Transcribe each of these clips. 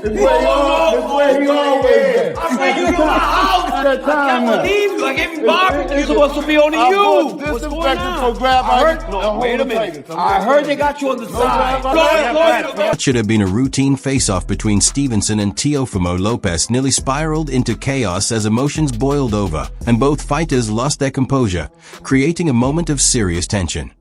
It's where he always been. I said you in my house. I can't believe you. I gave you barbecue. It's supposed to be only you. What's going on? Wait a minute. I heard they got you on the side. What should have been a routine face-off between Stevenson and Teofimo Lopez nearly spiraled into chaos as emotions boiled over, and both fighters lost their composure, creating a moment of serious tension.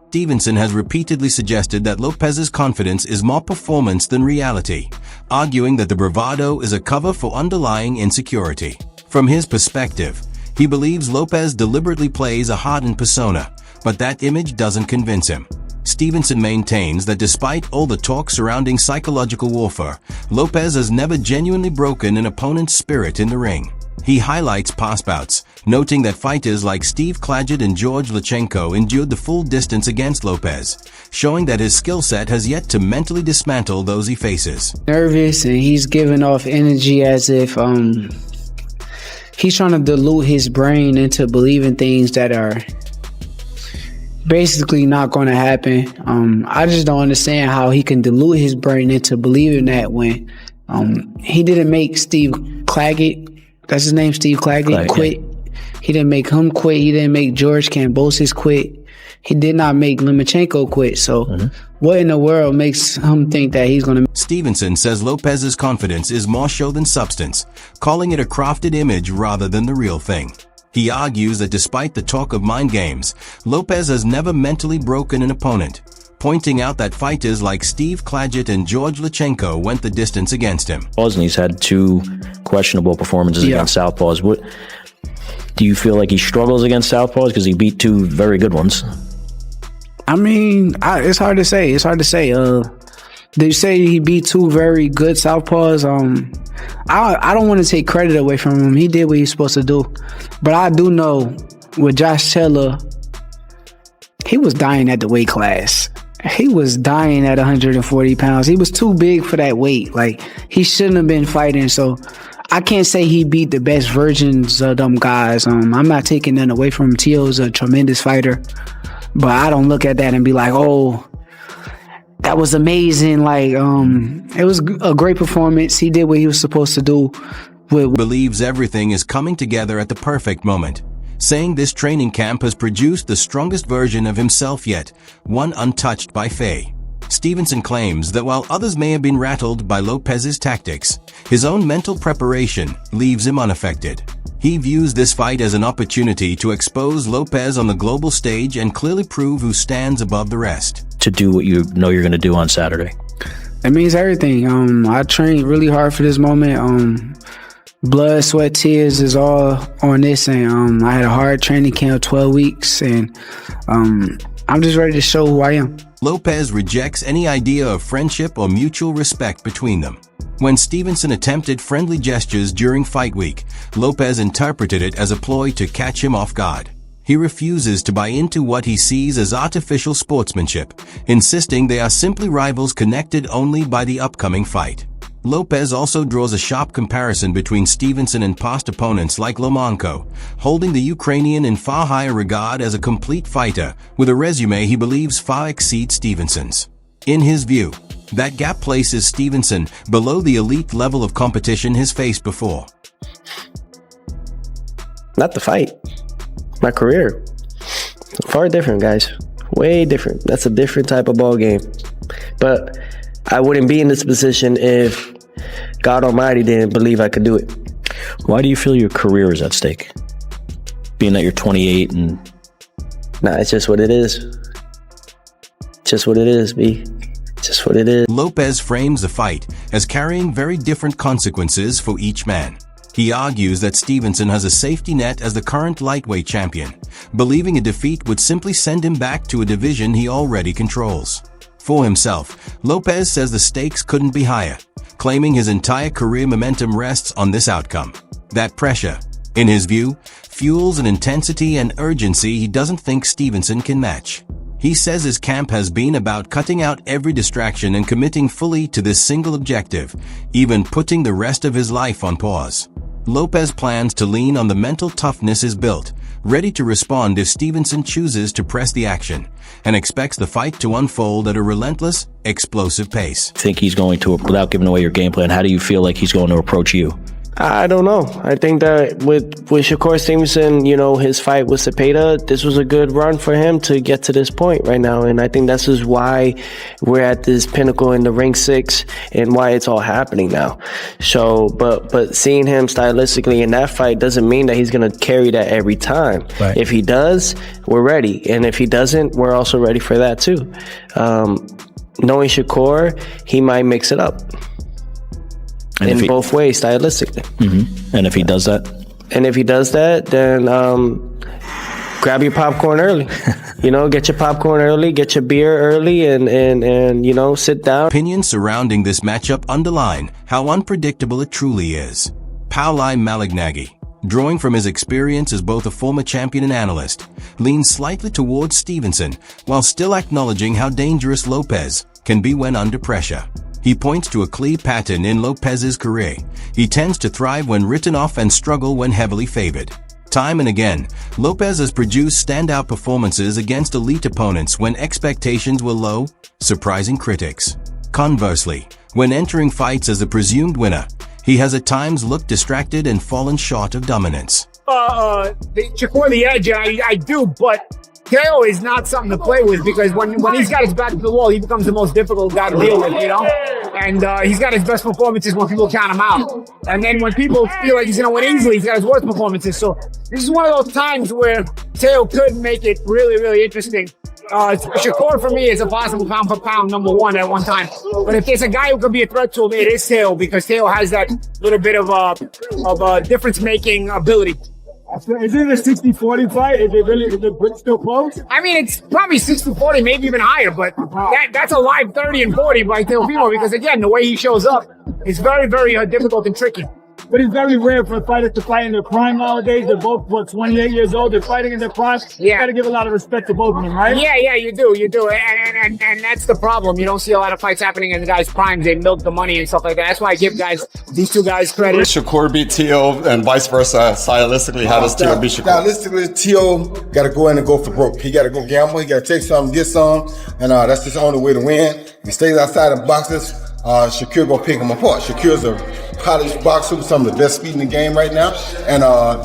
Stevenson has repeatedly suggested that Lopez's confidence is more performance than reality, arguing that the bravado is a cover for underlying insecurity. From his perspective, he believes Lopez deliberately plays a hardened persona, but that image doesn't convince him. Stevenson maintains that despite all the talk surrounding psychological warfare, Lopez has never genuinely broken an opponent's spirit in the ring. He highlights past bouts, noting that fighters like Steve Claggett and George Lachenko endured the full distance against Lopez, showing that his skill set has yet to mentally dismantle those he faces. Nervous, and he's giving off energy as if he's trying to dilute his brain into believing things that are basically not going to happen. I just don't understand how he can dilute his brain into believing that when he didn't make Steve Claggett, that's his name, Steve Claggett, quit. He didn't make him quit. He didn't make George Kambosos quit. He did not make Lomachenko quit. So what in the world makes him think that he's going to... Stevenson says Lopez's confidence is more show than substance, calling it a crafted image rather than the real thing. He argues that despite the talk of mind games, Lopez has never mentally broken an opponent, pointing out that fighters like Steve Claggett and George Lachenko went the distance against him. And he's had 2 questionable performances against southpaws. What do you feel like he struggles against southpaws because he beat 2 very good ones? I mean, it's hard to say. They say he beat 2 very good southpaws. I don't want to take credit away from him. He did what he's supposed to do, but I do know with Josh Taylor, he was dying at the weight class. He was dying at 140 pounds. He was too big for that weight. Like, he shouldn't have been fighting. So I can't say he beat the best versions of them guys. I'm not taking none away from him. Teo's a tremendous fighter, but I don't look at that and be like, oh, that was amazing. Like, it was a great performance. He did what he was supposed to do. Believes everything is coming together at the perfect moment, saying this training camp has produced the strongest version of himself yet, one untouched by Faye. Stevenson claims that while others may have been rattled by Lopez's tactics, his own mental preparation leaves him unaffected. He views this fight as an opportunity to expose Lopez on the global stage and clearly prove who stands above the rest. To do what you know you're going to do on Saturday. It means everything. I trained really hard for this moment. Blood, sweat, tears is all on this, and I had a hard training camp, 12 weeks, and I'm just ready to show who I am. Lopez rejects any idea of friendship or mutual respect between them. When Stevenson attempted friendly gestures during fight week, Lopez interpreted it as a ploy to catch him off guard. He refuses to buy into what he sees as artificial sportsmanship, insisting they are simply rivals connected only by the upcoming fight. Lopez also draws a sharp comparison between Stevenson and past opponents like Lomachenko, holding the Ukrainian in far higher regard as a complete fighter with a resume he believes far exceeds Stevenson's. In his view, that gap places Stevenson below the elite level of competition he's faced before. Not the fight. My career. Far different, guys. Way different. That's a different type of ball game. But I wouldn't be in this position if God Almighty didn't believe I could do it. Why do you feel your career is at stake? Being that you're 28 and... Nah, it's just what it is. Just what it is, B. Just what it is. Lopez frames the fight as carrying very different consequences for each man. He argues that Stevenson has a safety net as the current lightweight champion, believing a defeat would simply send him back to a division he already controls. For himself, Lopez says the stakes couldn't be higher, claiming his entire career momentum rests on this outcome. That pressure, in his view, fuels an intensity and urgency he doesn't think Stevenson can match. He says his camp has been about cutting out every distraction and committing fully to this single objective, even putting the rest of his life on pause. Lopez plans to lean on the mental toughness he's built, ready to respond if Stevenson chooses to press the action, and expects the fight to unfold at a relentless, explosive pace. Think he's going to, without giving away your game plan, how do you feel like he's going to approach you? I don't know. I think that with Shakur Stevenson, his fight with Cepeda, this was a good run for him to get to this point right now. And I think this is why we're at this pinnacle in the ring 6 and why it's all happening now. So, but seeing him stylistically in that fight doesn't mean that he's going to carry that every time. Right. If he does, we're ready. And if he doesn't, we're also ready for that too. Knowing Shakur, he might mix it up. In both ways, stylistically. Mm-hmm. And if he does that? And if he does that, then grab your popcorn early. Get your popcorn early, get your beer early, and sit down. Opinions surrounding this matchup underline how unpredictable it truly is. Pauli Malignaggi, drawing from his experience as both a former champion and analyst, leans slightly towards Stevenson while still acknowledging how dangerous Lopez can be when under pressure. He points to a clear pattern in Lopez's career. He tends to thrive when written off and struggle when heavily favored. Time and again, Lopez has produced standout performances against elite opponents when expectations were low, surprising critics. Conversely, when entering fights as a presumed winner, he has at times looked distracted and fallen short of dominance. Shakur the edge, I do, but Teo is not something to play with because when he's got his back to the wall, he becomes the most difficult guy to deal with, And he's got his best performances when people count him out. And then when people feel like he's going to win easily, he's got his worst performances. So this is one of those times where Teo could make it really, really interesting. Shakur for me is a possible pound for pound number 1 at one time. But if there's a guy who could be a threat to him, it is Teo because Teo has that little bit of difference-making ability. Is it a 60-40 fight? Is it still close? I mean, it's probably 60-40, maybe even higher, but that's a live 30 and 40 by Teofimo because, again, the way he shows up is very, very difficult and tricky. But it's very rare for fighters to fight in their prime nowadays. They're both, 28 years old. They're fighting in their prime. Yeah. You got to give a lot of respect to both of them, right? Yeah, you do. And that's the problem. You don't see a lot of fights happening in the guys' primes. They milk the money and stuff like that. That's why I give these two guys credit. Shakur beat Teo and vice versa. Stylistically, how does Teo beat Shakur? Stylistically, Teo got to go in and go for broke. He got to go gamble. He got to take some, get some. And that's just the only way to win. If he stays outside of boxes, Shakur gonna pick him apart. Shakur's a polished boxer with some of the best speed in the game right now, and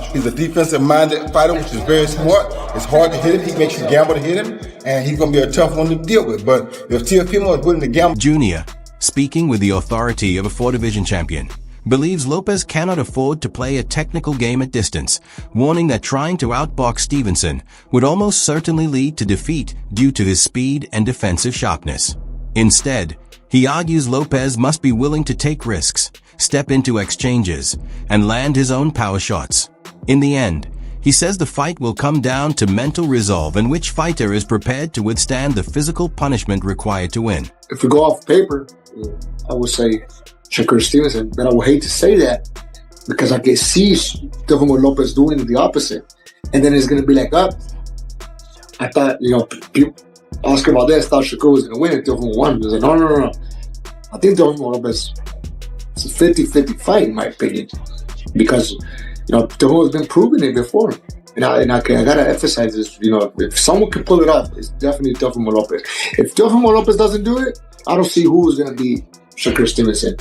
he's a defensive-minded fighter, which is very smart. It's hard to hit him. He makes you gamble to hit him, and he's gonna be a tough one to deal with. But if Teofimo is willing to gamble, Junior, speaking with the authority of a 4-division champion, believes Lopez cannot afford to play a technical game at distance, warning that trying to outbox Stevenson would almost certainly lead to defeat due to his speed and defensive sharpness. Instead, he argues Lopez must be willing to take risks, step into exchanges, and land his own power shots. In the end, he says the fight will come down to mental resolve and which fighter is prepared to withstand the physical punishment required to win. If we go off paper, I would say Shakur Stevenson, but I would hate to say that because I can see Teofimo Lopez doing the opposite. And then it's going to be like, I thought, Oscar Valdez thought Shakur was going to win and Teofimo won. He was like, no. I think Teofimo Lopez, it's a 50-50 fight, in my opinion. Because, Teofimo has been proving it before. And I got to emphasize this, if someone can pull it off, it's definitely Teofimo Lopez. If Teofimo Lopez doesn't do it, I don't see who's going to beat Shakur Stevenson.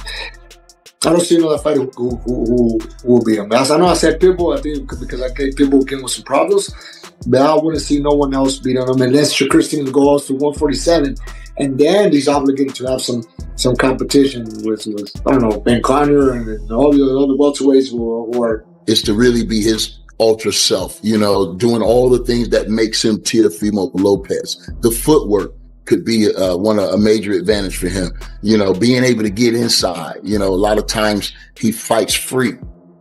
I don't see another fighter who will beat him. I know I said Pitbull, I think because I gave Pitbull came with some problems, but I wouldn't see no one else beat him unless Shakur Stevenson goes to 147, and then he's obligated to have some competition with I don't know, Ben Conner and all the other welterweights who are. Is to really be his ultra self, doing all the things that makes him Teofimo Lopez. The footwork could be a major advantage for him. Being able to get inside. A lot of times he fights free.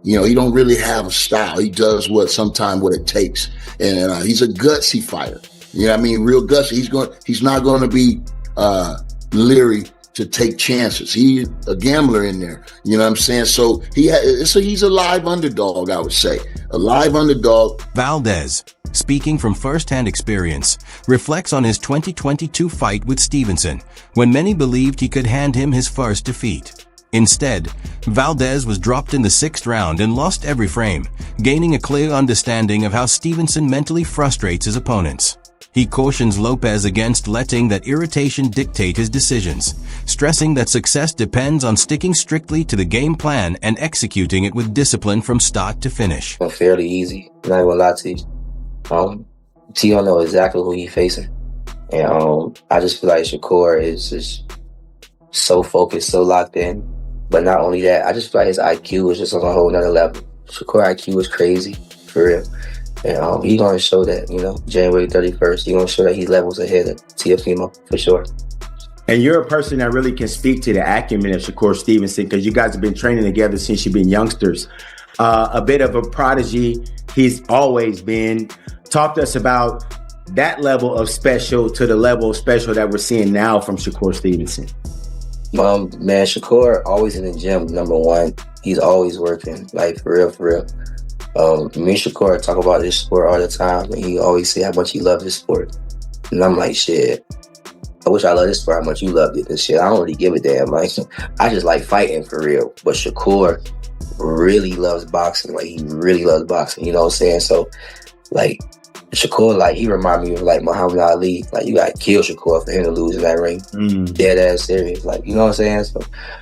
He don't really have a style. He does what it takes. And he's a gutsy fighter. Real gutsy. He's not going to be leery to take chances. He's a gambler in there. You know what I'm saying? So he's a live underdog, I would say. A live underdog. Valdez, speaking from first-hand experience, reflects on his 2022 fight with Stevenson, when many believed he could hand him his first defeat. Instead, Valdez was dropped in the 6th round and lost every frame, gaining a clear understanding of how Stevenson mentally frustrates his opponents. He cautions Lopez against letting that irritation dictate his decisions, stressing that success depends on sticking strictly to the game plan and executing it with discipline from start to finich. Fairly easy, not even gonna lie to you. Tio know exactly who he's facing. And I just feel like Shakur is just so focused, so locked in. But not only that, I just feel like his IQ is just on a whole nother level. Shakur IQ is crazy, for real. And he's going to show that, January 31st. He's going to show that he levels ahead of Teofimo, for sure. And you're a person that really can speak to the acumen of Shakur Stevenson because you guys have been training together since you've been youngsters. A bit of a prodigy, he's always been. Talk to us about that level of special to the level of special that we're seeing now from Shakur Stevenson. Man, Shakur always in the gym, number one. He's always working, like for real, for real. Me and Shakur talk about this sport all the time, and he always say how much he loves this sport. And I'm like, shit, I wish I loved this sport how much you loved it and shit. I don't really give a damn. Like, I just like fighting for real. But Shakur really loves boxing. Like, he really loves boxing, you know what I'm saying? So, like, Shakur, like, he remind me of, like, Muhammad Ali. Like, you gotta kill Shakur for him to lose in that ring. Dead ass serious. Like, you know what I'm saying? So,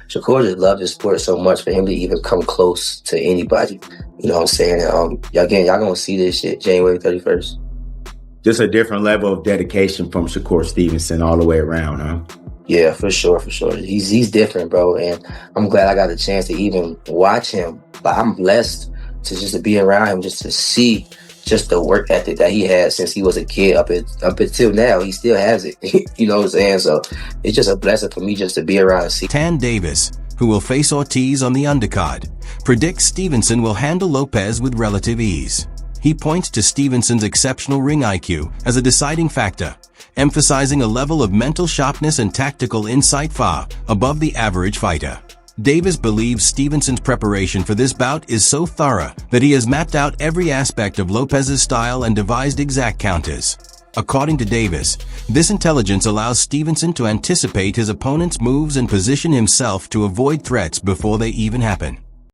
Shakur just loved this sport so much for him to even come close to anybody. You know what I'm saying? Y'all gonna see this shit January 31st. Just a different level of dedication from Shakur Stevenson all the way around, huh? Yeah, for sure, for sure. He's different, bro. And I'm glad I got the chance to even watch him. Like, I'm blessed to be around him, just to see just the work ethic that he had since he was a kid up until now. He still has it. You know what I'm saying? So it's just a blessing for me just to be around and see. Tan Davis, who will face Ortiz on the undercard, predicts Stevenson will handle Lopez with relative ease. He points to Stevenson's exceptional ring IQ as a deciding factor, emphasizing a level of mental sharpness and tactical insight far above the average fighter. Davis believes Stevenson's preparation for this bout is so thorough that he has mapped out every aspect of Lopez's style and devised exact counters. According to Davis, this intelligence allows Stevenson to anticipate his opponent's moves and position himself to avoid threats before they even happen.